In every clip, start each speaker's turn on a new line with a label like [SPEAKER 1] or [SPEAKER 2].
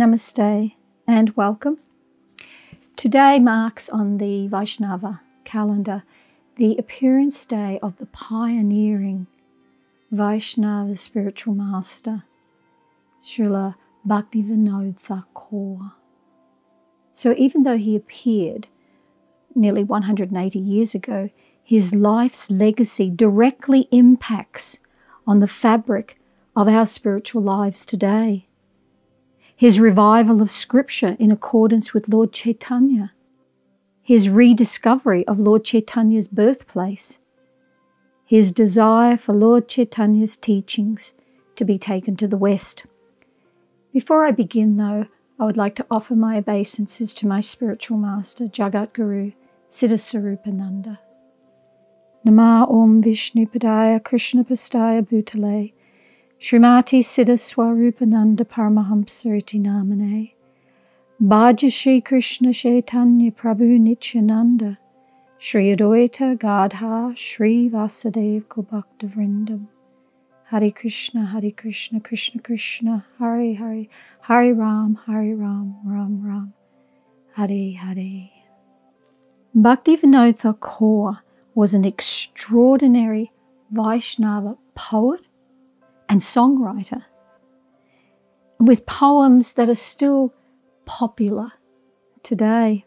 [SPEAKER 1] Namaste and welcome. Today marks on the Vaishnava calendar the appearance day of the pioneering Vaishnava spiritual master, Srila Bhaktivinoda Thakur. So even though he appeared nearly 180 years ago, his life's legacy directly impacts on the fabric of our spiritual lives today. His revival of scripture in accordance with Lord Chaitanya, his rediscovery of Lord Chaitanya's birthplace, his desire for Lord Chaitanya's teachings to be taken to the West. Before I begin, though, I would like to offer my obeisances to my spiritual master, Jagat Guru, Siddhasarupananda. Nama Om Vishnu Padaya Krishna Pastaya Bhutale Srimati Siddhaswarupananda Paramahamsariti Namane Bhaja Shri Krishna Chaitanya Prabhu Nityananda Shri Advaita Gadha Shri Vasudev Gopakta Vrindam Hare Krishna Krishna Krishna Hare Hare Hare Ram Ram Ram Hare Hare. Bhaktivinoda Thakur was an extraordinary Vaishnava poet and songwriter, with poems that are still popular today.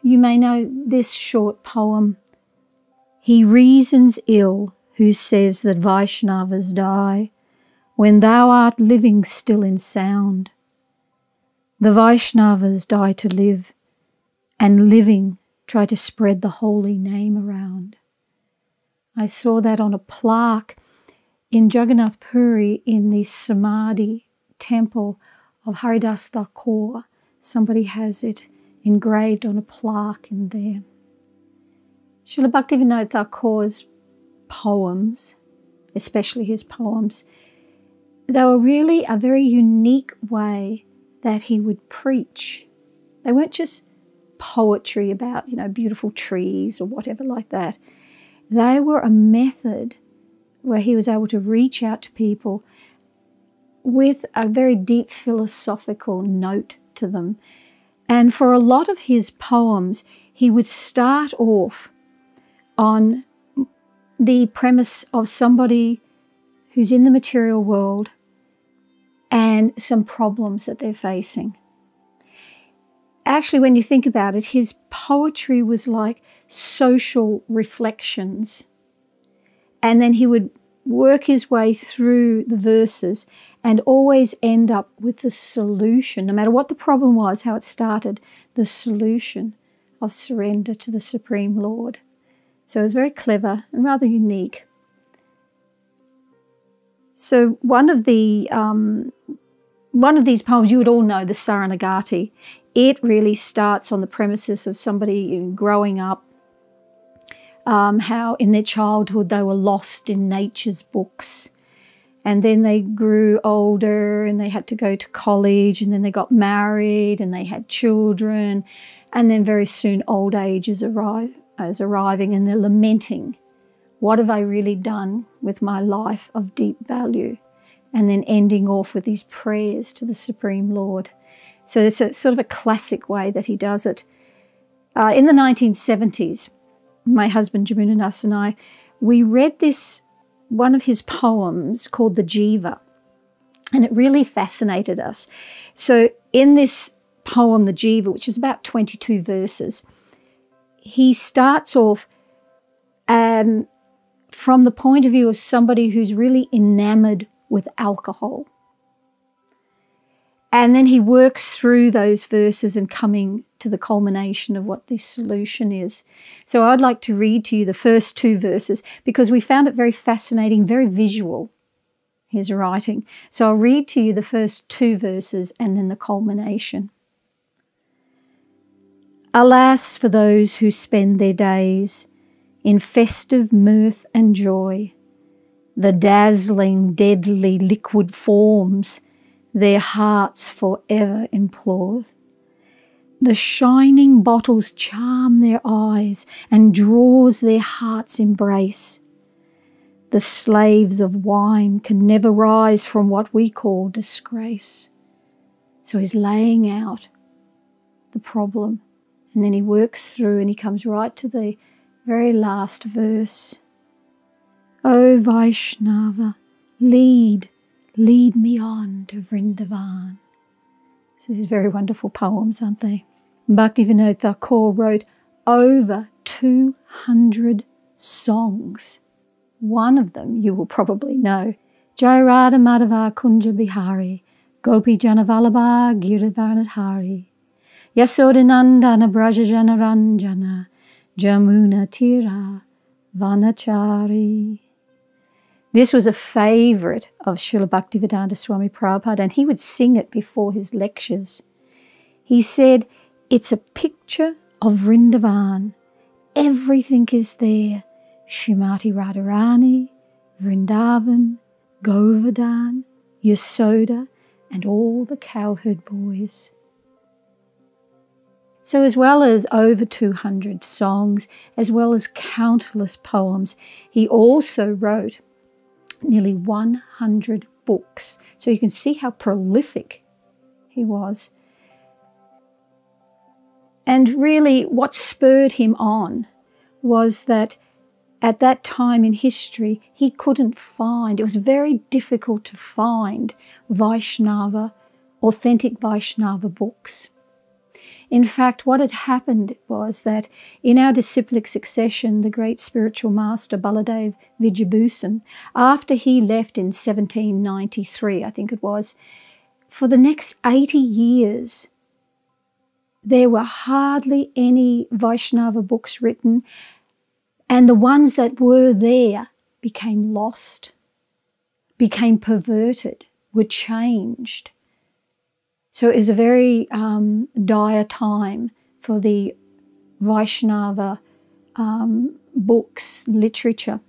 [SPEAKER 1] You may know this short poem, "He reasons ill who says that Vaishnavas die, when thou art living still in sound. The Vaishnavas die to live, and living try to spread the holy name around." I saw that on a plaque in Jagannath Puri in the Samadhi temple of Haridas Thakur. Somebody has it engraved on a plaque in there. Srila Bhaktivinoda Thakur's poems, especially his poems, they were really a very unique way that he would preach. They weren't just poetry about, beautiful trees or whatever like that. They were a method where he was able to reach out to people with a very deep philosophical note to them. And for a lot of his poems, he would start off on the premise of somebody who's in the material world and some problems that they're facing. Actually, when you think about it, his poetry was like social reflections. And then he would work his way through the verses and always end up with the solution, no matter what the problem was, how it started, the solution of surrender to the Supreme Lord. So it was very clever and rather unique. So one of these poems, you would all know, the Saranagati. It really starts on the premises of somebody growing up, how in their childhood they were lost in nature's books. And then they grew older and they had to go to college, and then they got married and they had children. And then very soon old age is arriving and they're lamenting, what have I really done with my life of deep value? And then ending off with these prayers to the Supreme Lord. So it's a sort of a classic way that he does it. In the 1970s, my husband Jamunadas and I, we read one of his poems called The Jiva, and it really fascinated us. So in this poem, The Jiva, which is about 22 verses, he starts off from the point of view of somebody who's really enamored with alcohol. And then he works through those verses and coming to the culmination of what the solution is. So I'd like to read to you the first two verses because we found it very fascinating, very visual, his writing. So I'll read to you the first two verses and then the culmination. Alas for those who spend their days in festive mirth and joy, the dazzling, deadly liquid forms their hearts forever implore. The shining bottles charm their eyes and draws their heart's embrace. The slaves of wine can never rise from what we call disgrace. So he's laying out the problem, and then he works through and he comes right to the very last verse. O Vaishnava, lead me on to Vrindavan. So these are very wonderful poems, aren't they? Bhaktivinoda Thakur wrote over 200 songs. One of them you will probably know. Jai Radha Madhava Kunja Bihari, Gopi Janavalabha Girivaradhari, Yasodanandana Braja Janaranjana, Jamuna Tira Vanachari. This was a favourite of Srila Bhaktivedanta Swami Prabhupada, and he would sing it before his lectures. He said, it's a picture of Vrindavan. Everything is there. Srimati Radharani, Vrindavan, Govardhan, Yasoda, and all the cowherd boys. So as well as over 200 songs, as well as countless poems, he also wrote nearly 100 books. So you can see how prolific he was. And really what spurred him on was that at that time in history, he couldn't find, it was very difficult to find authentic Vaishnava books. In fact, what had happened was that in our disciplic succession, the great spiritual master Baladev Vijayabhusan, after he left in 1793, I think it was, for the next 80 years, there were hardly any Vaishnava books written, and the ones that were there became lost, became perverted, were changed. So it was a very dire time for the Vaishnava books, literature.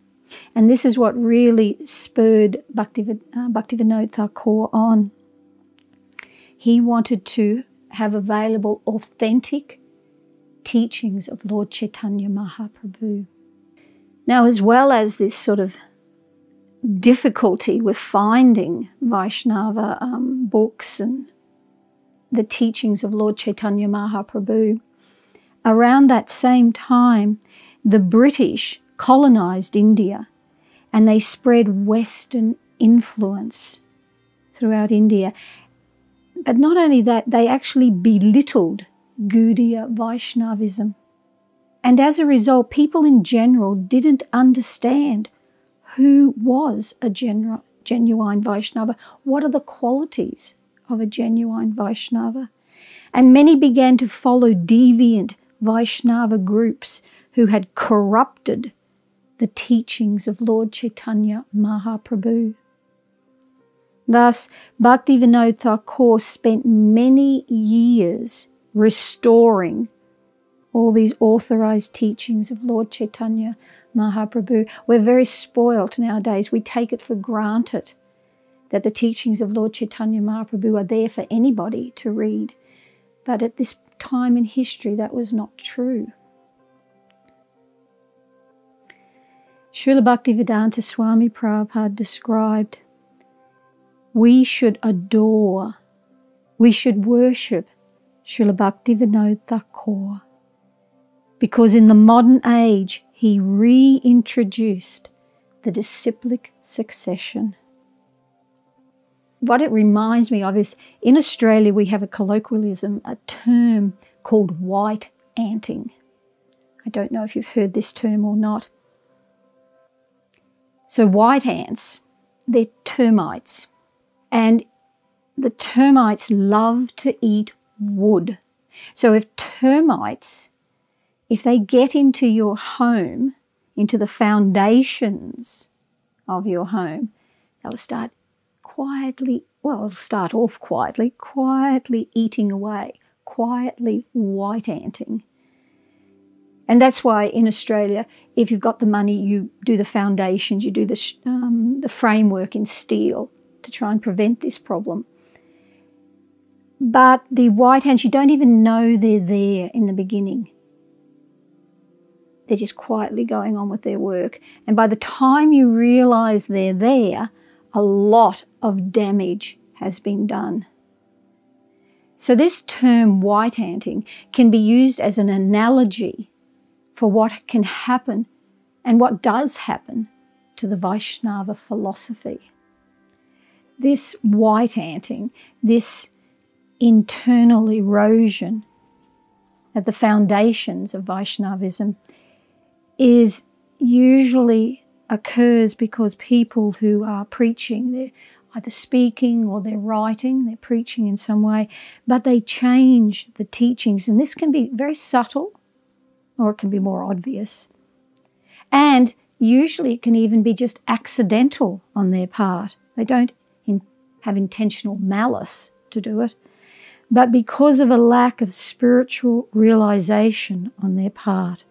[SPEAKER 1] And this is what really spurred Bhaktivinoda Thakur on. He wanted to have available authentic teachings of Lord Chaitanya Mahaprabhu. Now, as well as this sort of difficulty with finding Vaishnava books and the teachings of Lord Chaitanya Mahaprabhu, around that same time, the British colonized India and they spread Western influence throughout India. But not only that, they actually belittled Gaudiya Vaishnavism. And as a result, people in general didn't understand who was a genuine Vaishnava. What are the qualities of a genuine Vaishnava? And many began to follow deviant Vaishnava groups who had corrupted the teachings of Lord Chaitanya Mahaprabhu. Thus, Bhaktivinoda Thakur spent many years restoring all these authorized teachings of Lord Chaitanya Mahaprabhu. We're very spoilt nowadays. We take it for granted that the teachings of Lord Chaitanya Mahaprabhu are there for anybody to read. But at this time in history, that was not true. Srila Bhaktivedanta Swami Prabhupada described, we should adore, we should worship Srila Bhaktivinoda Thakur, because in the modern age, he reintroduced the disciplic succession. What it reminds me of is, in Australia, we have a colloquialism, a term called white anting. I don't know if you've heard this term or not. So white ants, they're termites. And the termites love to eat wood. So if termites, if they get into your home, into the foundations of your home, they'll start quietly, well, it'll start off quietly eating away, quietly white anting. And that's why in Australia, if you've got the money, you do the foundations, you do the framework in steel to try and prevent this problem. But the white ants, you don't even know they're there in the beginning. They're just quietly going on with their work. And by the time you realise they're there, a lot of damage has been done. So this term white anting can be used as an analogy for what can happen and what does happen to the Vaishnava philosophy. This white anting, this internal erosion at the foundations of Vaishnavism usually occurs because people who are preaching, they're either speaking or they're writing, they're preaching in some way, but they change the teachings. And this can be very subtle or it can be more obvious. And usually it can even be just accidental on their part. They don't have intentional malice to do it, but because of a lack of spiritual realization on their part,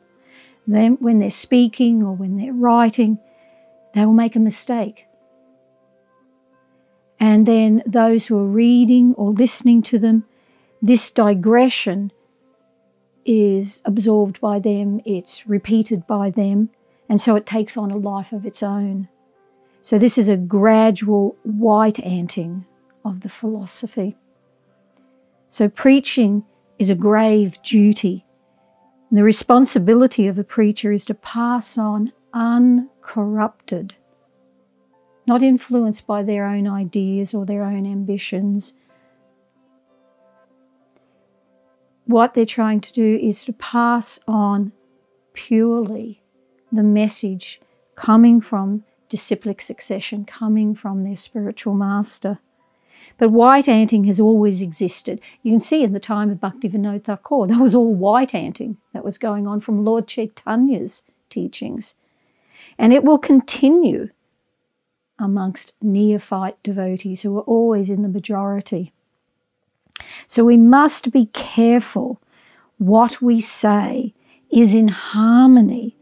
[SPEAKER 1] then when they're speaking or when they're writing, they will make a mistake. And then those who are reading or listening to them, this digression is absorbed by them, it's repeated by them, and so it takes on a life of its own. So this is a gradual white anting of the philosophy. So preaching is a grave duty. And the responsibility of a preacher is to pass on uncorrupted, not influenced by their own ideas or their own ambitions. What they're trying to do is to pass on purely the message coming from disciplic succession, coming from their spiritual master. But white anting has always existed. You can see in the time of Bhaktivinoda Thakur, that was all white anting that was going on from Lord Chaitanya's teachings. And it will continue amongst neophyte devotees who are always in the majority. So we must be careful what we say is in harmony.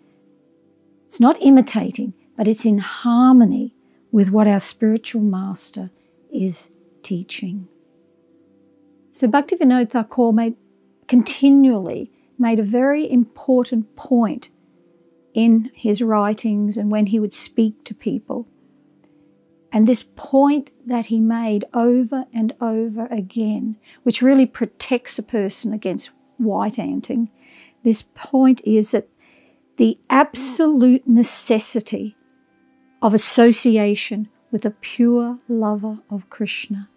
[SPEAKER 1] It's not imitating, but it's in harmony with what our spiritual master is teaching. So Bhaktivinoda Thakur continually made a very important point in his writings and when he would speak to people. And this point that he made over and over again, which really protects a person against white anting, this point is that the absolute necessity of association with a pure lover of Krishna.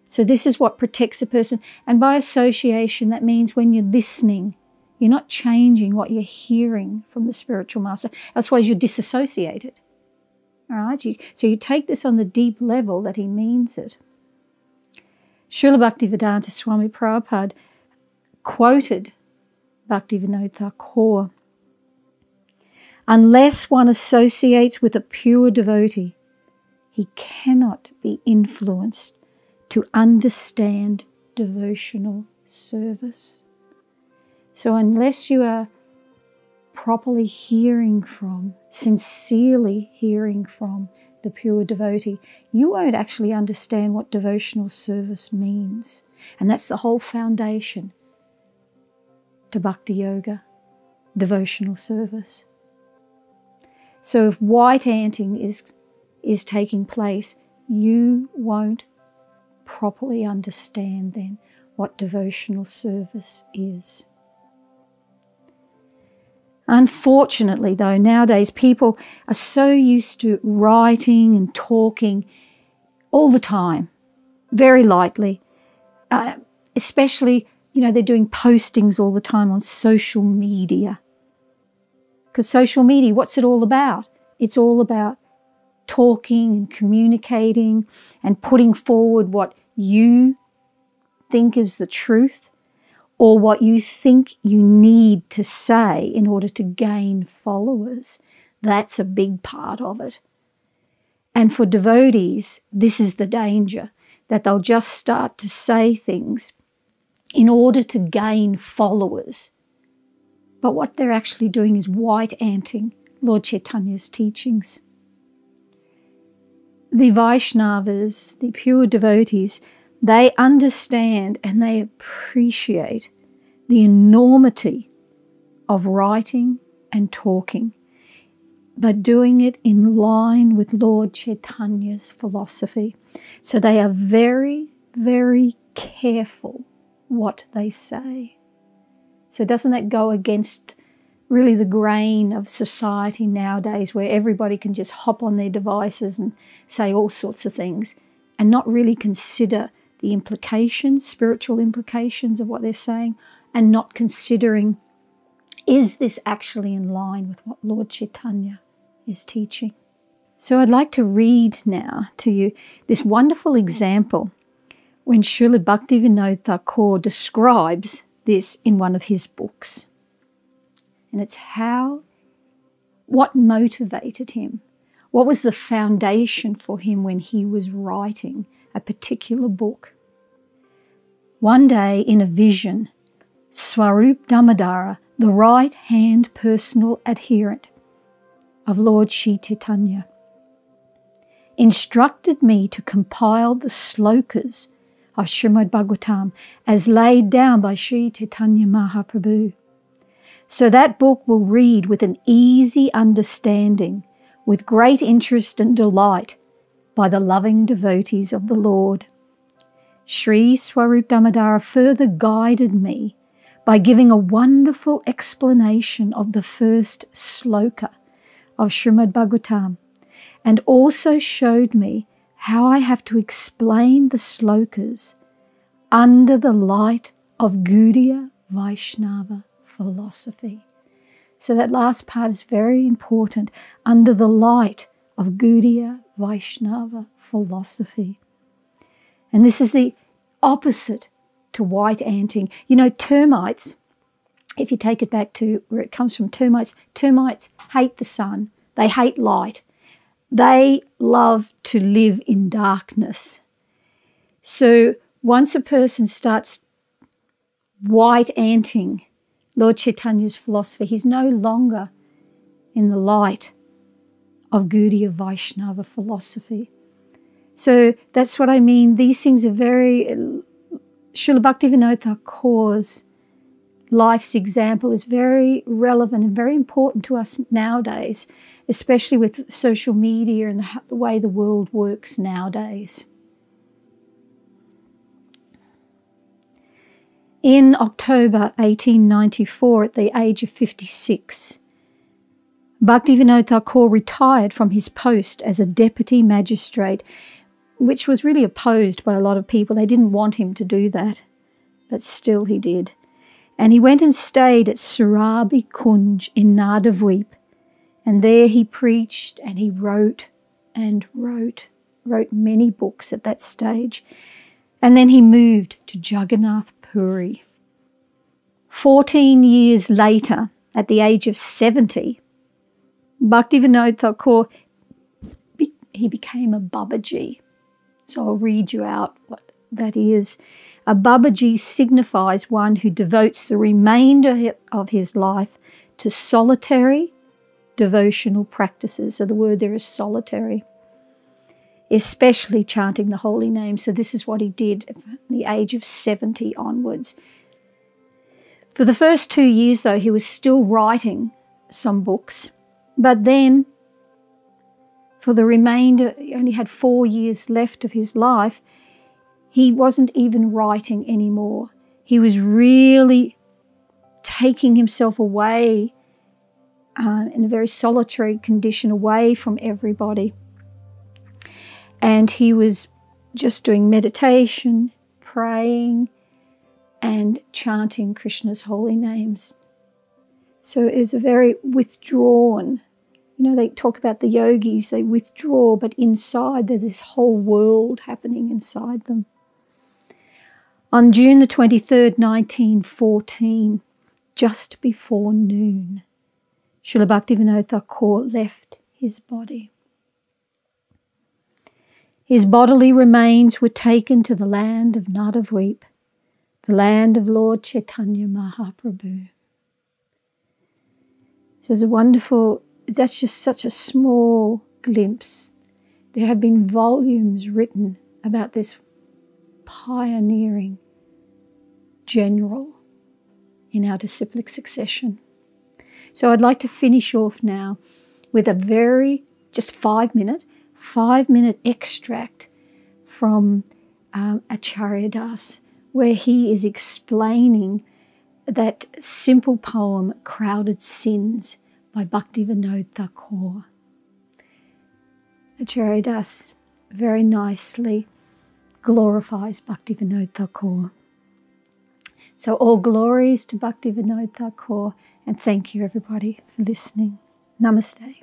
[SPEAKER 1] So this is what protects a person. And by association, that means when you're listening, you're not changing what you're hearing from the spiritual master. Otherwise, you're disassociated. All right? So you take this on the deep level that he means it. Srila Bhaktivedanta Swami Prabhupada quoted Bhaktivinoda Thakur, "Unless one associates with a pure devotee, he cannot be influenced to understand devotional service." So unless you are properly hearing from, sincerely hearing from the pure devotee, you won't actually understand what devotional service means. And that's the whole foundation to Bhakti Yoga, devotional service. So if white anting is taking place, you won't properly understand then what devotional service is. Unfortunately, though, nowadays people are so used to writing and talking all the time, very lightly, especially, they're doing postings all the time on social media. Because social media, what's it all about? It's all about talking and communicating and putting forward what you think is the truth or what you think you need to say in order to gain followers. That's a big part of it. And for devotees, this is the danger, that they'll just start to say things in order to gain followers. But what they're actually doing is white anting Lord Chaitanya's teachings. The Vaishnavas, the pure devotees, they understand and they appreciate the enormity of writing and talking, but doing it in line with Lord Chaitanya's philosophy. So they are very, very careful what they say. So doesn't that go against really the grain of society nowadays, where everybody can just hop on their devices and say all sorts of things and not really consider the implications, spiritual implications of what they're saying, and not considering, is this actually in line with what Lord Chaitanya is teaching? So I'd like to read now to you this wonderful example when Srila Bhaktivinoda Thakur describes this in one of his books. And it's what motivated him. What was the foundation for him when he was writing a particular book? One day in a vision, Swarup Damodara, the right-hand personal adherent of Lord Sri Chaitanya, instructed me to compile the slokas of Srimad Bhagavatam as laid down by Sri Chaitanya Mahaprabhu. So that book will read with an easy understanding, with great interest and delight by the loving devotees of the Lord. Sri Swarup Damodara further guided me by giving a wonderful explanation of the first sloka of Srimad Bhagavatam, and also showed me how I have to explain the slokas under the light of Gaudiya Vaishnava philosophy. So that last part is very important, under the light of Gaudiya Vaishnava philosophy. And this is the opposite to white anting. You know, termites, if you take it back to where it comes from, termites hate the sun. They hate light. They love to live in darkness. So once a person starts white anting Lord Chaitanya's philosophy, he's no longer in the light of Gaudiya Vaishnava philosophy. So that's what I mean. These things are very... Srila Bhaktivinoda Thakur's life's example is very relevant and very important to us nowadays, especially with social media and the way the world works nowadays. In October 1894, at the age of 56, Bhaktivinoda Thakur retired from his post as a deputy magistrate, which was really opposed by a lot of people. They didn't want him to do that, but still he did. And he went and stayed at Surabi Kunj in Nadavweep, and there he preached and he wrote many books at that stage. And then he moved to Jagannath Puri. 14 years later, at the age of 70, Bhaktivinoda Thakur, he became a Babaji. So I'll read you out what that is. A Babaji signifies one who devotes the remainder of his life to solitary devotional practices. So the word there is solitary, especially chanting the holy name. So this is what he did from the age of 70 onwards. For the first 2 years, though, he was still writing some books. But then, for the remainder, he only had 4 years left of his life, he wasn't even writing anymore. He was really taking himself away in a very solitary condition, away from everybody. And he was just doing meditation, praying, and chanting Krishna's holy names. So it was a very withdrawn. You know, they talk about the yogis, they withdraw, but inside there's this whole world happening inside them. On June the 23rd, 1914, just before noon, Srila Bhaktivinoda Thakur left his body. His bodily remains were taken to the land of Nadavweep, the land of Lord Chaitanya Mahaprabhu. So it's a wonderful, that's just such a small glimpse. There have been volumes written about this pioneering general in our disciplic succession. So I'd like to finish off now with a very, just 5 minute extract from Acharyadas, where he is explaining that simple poem, Crowded Sins, by Bhaktivinoda Thakur. Acharyadas very nicely glorifies Bhaktivinoda Thakur. So all glories to Bhaktivinoda Thakur, and thank you everybody for listening. Namaste.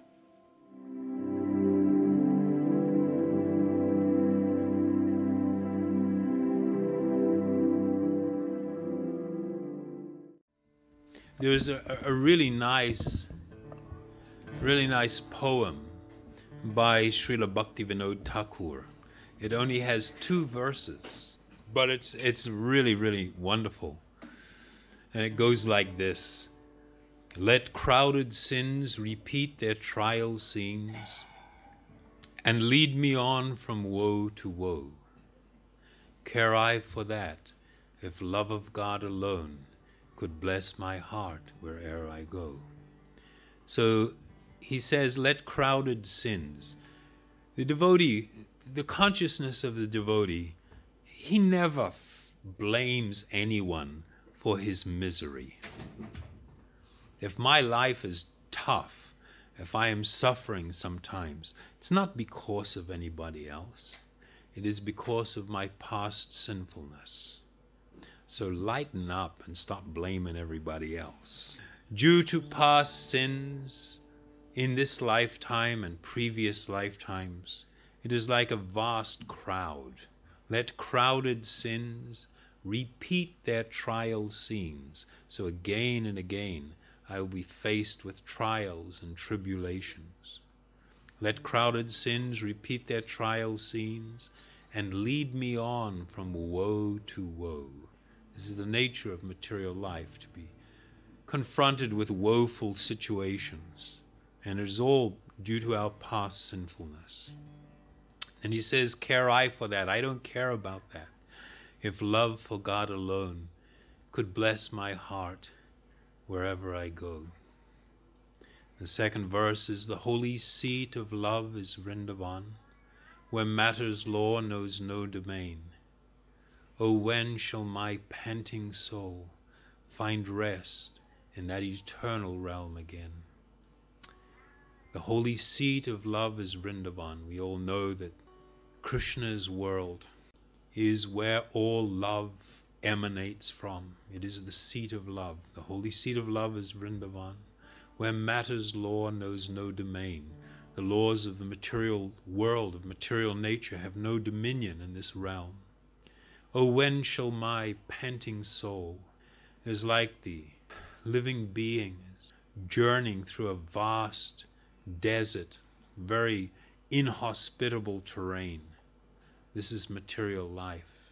[SPEAKER 2] There's a really nice poem by Srila Bhaktivinoda Thakur. It only has 2 verses, but it's really, really wonderful. And it goes like this: let crowded sins repeat their trial scenes and lead me on from woe to woe. Care I for that, if love of God alone could bless my heart where'er I go. So he says, let crowded sins. The devotee, the consciousness of the devotee, he never blames anyone for his misery. If my life is tough, if I am suffering sometimes, it's not because of anybody else. It is because of my past sinfulness. So lighten up and stop blaming everybody else. Due to past sins in this lifetime and previous lifetimes, it is like a vast crowd. Let crowded sins repeat their trial scenes. So again and again, I will be faced with trials and tribulations. Let crowded sins repeat their trial scenes and lead me on from woe to woe. This is the nature of material life, to be confronted with woeful situations. And it is all due to our past sinfulness. And he says, care I for that? I don't care about that. If love for God alone could bless my heart wherever I go. The second verse is, the holy seat of love is Vrindavan, where matter's law knows no domain. Oh, when shall my panting soul find rest in that eternal realm again? The holy seat of love is Vrindavan. We all know that Krishna's world is where all love emanates from. It is the seat of love. The holy seat of love is Vrindavan, where matter's law knows no domain. The laws of the material world, of material nature, have no dominion in this realm. Oh, when shall my panting soul, is like the living beings journeying through a vast desert, very inhospitable terrain. This is material life.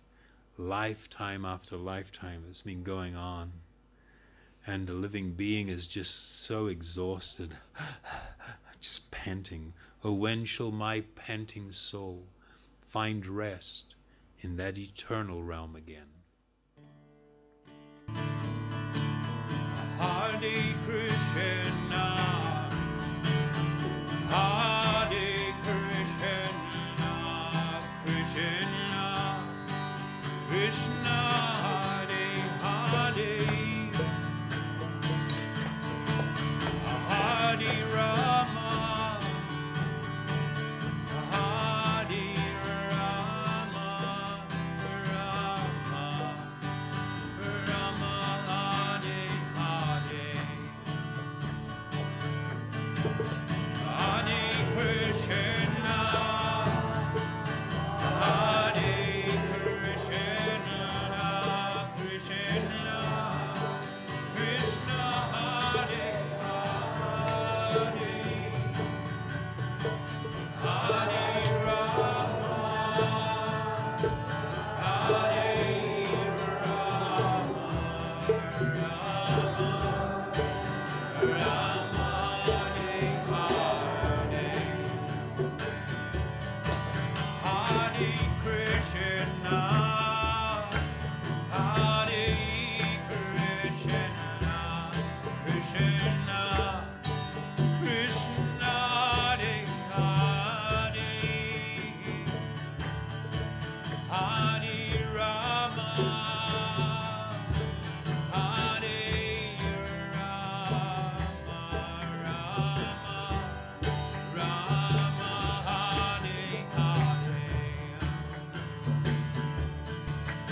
[SPEAKER 2] Lifetime after lifetime has been going on. And the living being is just so exhausted, just panting. Oh, when shall my panting soul find rest in that eternal realm again? Hare Krishna, Hare Krishna, Krishna, Krishna, Hare Hare, Hare Rama, Hare Rama, Rama, Rama, Hare Hare, Hare Krishna, Hare Krishna,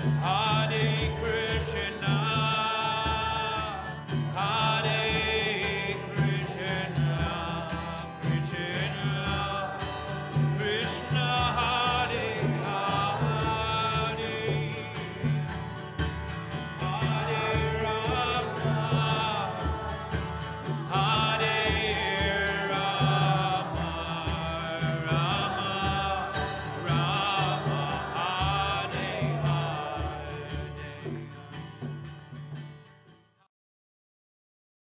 [SPEAKER 2] I